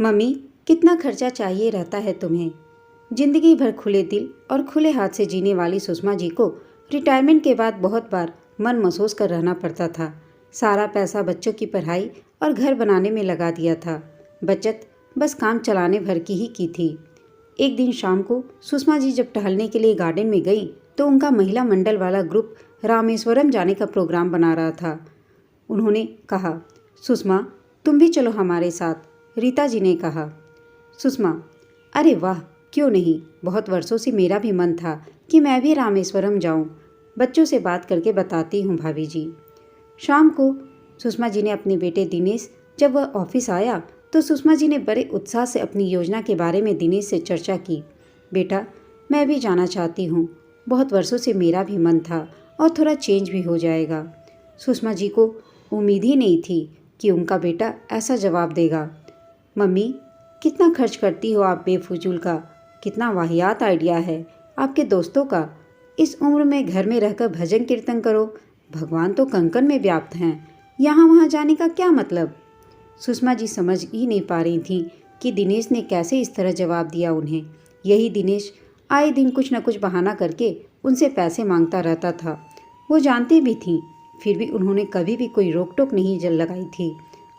Mummy, कितना खर्चा चाहिए रहता है तुम्हें। जिंदगी भर खुले दिल और खुले हाथ से जीने वाली सुषमा जी को रिटायरमेंट के बाद बहुत बार मन महसूस कर रहना पड़ता था। सारा पैसा बच्चों की पढ़ाई और घर बनाने में लगा दिया था। बचत बस काम चलाने भर की ही की थी। एक दिन शाम को सुषमा जी जब टहलने के लिए गार्डन में गई तो उनका महिला मंडल वाला ग्रुप रामेश्वरम जाने का प्रोग्राम बना रहा था। उन्होंने कहा, सुषमा तुम भी चलो हमारे साथ। रीता जी ने कहा। सुषमा, अरे वाह, क्यों नहीं, बहुत वर्षों से मेरा भी मन था कि मैं भी रामेश्वरम जाऊं। बच्चों से बात करके बताती हूँ भाभी जी। शाम को सुषमा जी ने अपने बेटे दिनेश, जब वह ऑफिस आया तो सुषमा जी ने बड़े उत्साह से अपनी योजना के बारे में दिनेश से चर्चा की। बेटा, मैं भी जाना चाहती हूँ, बहुत वर्षों से मेरा भी मन था और थोड़ा चेंज भी हो जाएगा। सुषमा जी को उम्मीद ही नहीं थी कि उनका बेटा ऐसा जवाब देगा। मम्मी, कितना खर्च करती हो आप बेफजूल का, कितना वाहियात आइडिया है आपके दोस्तों का। इस उम्र में घर में रहकर भजन कीर्तन करो, भगवान तो कंकन में व्याप्त हैं, यहाँ वहाँ जाने का क्या मतलब। सुषमा जी समझ ही नहीं पा रही थी कि दिनेश ने कैसे इस तरह जवाब दिया उन्हें। यही दिनेश आए दिन कुछ न कुछ बहाना करके उनसे पैसे मांगता रहता था। वो जानती भी थी, फिर भी उन्होंने कभी भी कोई रोक टोक नहीं लगाई थी।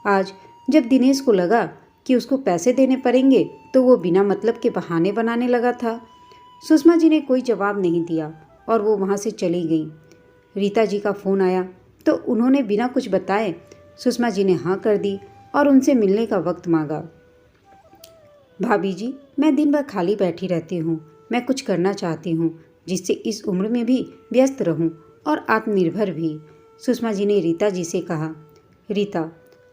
आज जब दिनेश को लगा कि उसको पैसे देने पड़ेंगे तो वो बिना मतलब के बहाने बनाने लगा था। सुषमा जी ने कोई जवाब नहीं दिया और वो वहाँ से चली गई। रीता जी का फ़ोन आया तो उन्होंने बिना कुछ बताए सुषमा जी ने हाँ कर दी और उनसे मिलने का वक्त मांगा। भाभी जी, मैं दिन भर खाली बैठी रहती हूँ, मैं कुछ करना चाहती हूँ जिससे इस उम्र में भी व्यस्त रहूँ और आत्मनिर्भर भी। सुषमा जी ने रीता जी से कहा। रीता,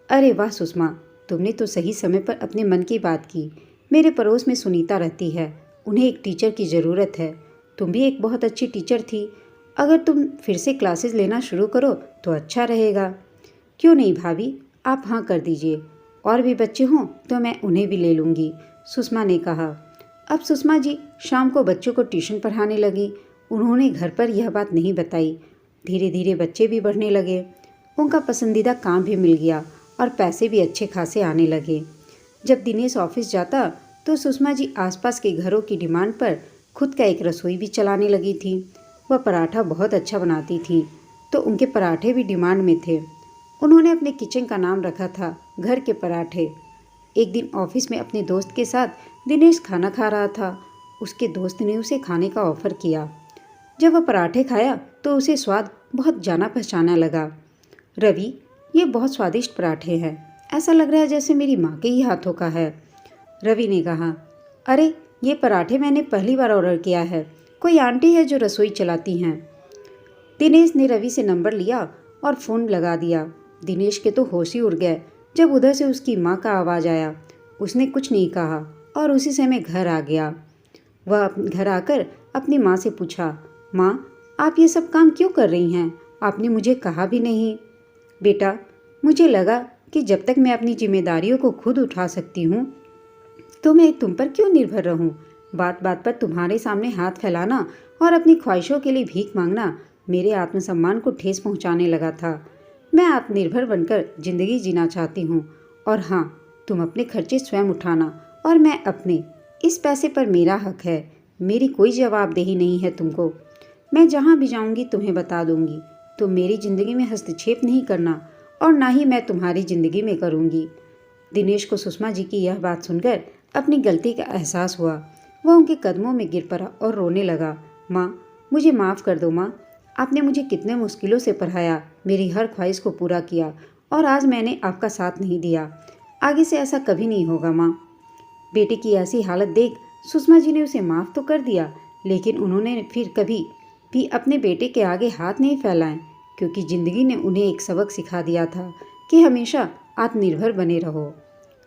अरे वाह सुषमा, तुमने तो सही समय पर अपने मन की बात की। मेरे पड़ोस में सुनीता रहती है, उन्हें एक टीचर की ज़रूरत है। तुम भी एक बहुत अच्छी टीचर थी, अगर तुम फिर से क्लासेस लेना शुरू करो तो अच्छा रहेगा। क्यों नहीं भाभी, आप हाँ कर दीजिए, और भी बच्चे हों तो मैं उन्हें भी ले लूँगी, सुषमा ने कहा। अब सुषमा जी शाम को बच्चों को ट्यूशन पढ़ाने लगी। उन्होंने घर पर यह बात नहीं बताई। धीरे धीरे बच्चे भी बढ़ने लगे, उनका पसंदीदा काम भी मिल गया और पैसे भी अच्छे खासे आने लगे। जब दिनेश ऑफिस जाता तो सुषमा जी आसपास के घरों की डिमांड पर खुद का एक रसोई भी चलाने लगी थी। वह पराठा बहुत अच्छा बनाती थी तो उनके पराठे भी डिमांड में थे। उन्होंने अपने किचन का नाम रखा था घर के पराठे। एक दिन ऑफिस में अपने दोस्त के साथ दिनेश खाना खा रहा था। उसके दोस्त ने उसे खाने का ऑफ़र किया। जब वह पराठे खाया तो उसे स्वाद बहुत जाना पहचाना लगा। रवि, ये बहुत स्वादिष्ट पराठे हैं, ऐसा लग रहा है जैसे मेरी माँ के ही हाथों का है, रवि ने कहा। अरे, ये पराठे मैंने पहली बार ऑर्डर किया है, कोई आंटी है जो रसोई चलाती हैं। दिनेश ने रवि से नंबर लिया और फ़ोन लगा दिया। दिनेश के तो होश ही उड़ गए जब उधर से उसकी माँ का आवाज़ आया। उसने कुछ नहीं कहा और उसी समय घर आ गया। वह घर आकर अपनी माँ से पूछा, माँ, आप ये सब काम क्यों कर रही हैं? आपने मुझे कहा भी नहीं। बेटा, मुझे लगा कि जब तक मैं अपनी जिम्मेदारियों को खुद उठा सकती हूँ तो मैं तुम पर क्यों निर्भर रहूँ। बात बात पर तुम्हारे सामने हाथ फैलाना और अपनी ख्वाहिशों के लिए भीख मांगना मेरे आत्मसम्मान को ठेस पहुँचाने लगा था। मैं आत्मनिर्भर बनकर जिंदगी जीना चाहती हूँ। और हाँ, तुम अपने खर्चे स्वयं उठाना और मैं अपने। इस पैसे पर मेरा हक है, मेरी कोई जवाबदेही नहीं है तुमको। मैं जहाँ भी जाऊँगी तुम्हें बता दूँगी। तुम मेरी ज़िंदगी में हस्तक्षेप नहीं करना और ना ही मैं तुम्हारी ज़िंदगी में करूँगी। दिनेश को सुषमा जी की यह बात सुनकर अपनी गलती का एहसास हुआ। वह उनके कदमों में गिर पड़ा और रोने लगा। माँ, मुझे माफ़ कर दो माँ, आपने मुझे कितने मुश्किलों से पढ़ाया, मेरी हर ख्वाहिश को पूरा किया और आज मैंने आपका साथ नहीं दिया। आगे से ऐसा कभी नहीं होगा माँ। बेटे की ऐसी हालत देख सुषमा जी ने उसे माफ़ तो कर दिया, लेकिन उन्होंने फिर कभी भी अपने बेटे के आगे हाथ नहीं फैलाए, क्योंकि ज़िंदगी ने उन्हें एक सबक सिखा दिया था कि हमेशा आत्मनिर्भर बने रहो।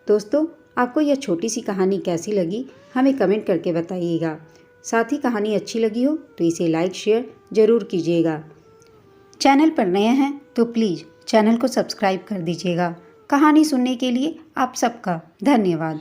दोस्तों, आपको यह छोटी सी कहानी कैसी लगी हमें कमेंट करके बताइएगा। साथ ही कहानी अच्छी लगी हो तो इसे लाइक शेयर ज़रूर कीजिएगा। चैनल पर नए हैं तो प्लीज़ चैनल को सब्सक्राइब कर दीजिएगा। कहानी सुनने के लिए आप सबका धन्यवाद।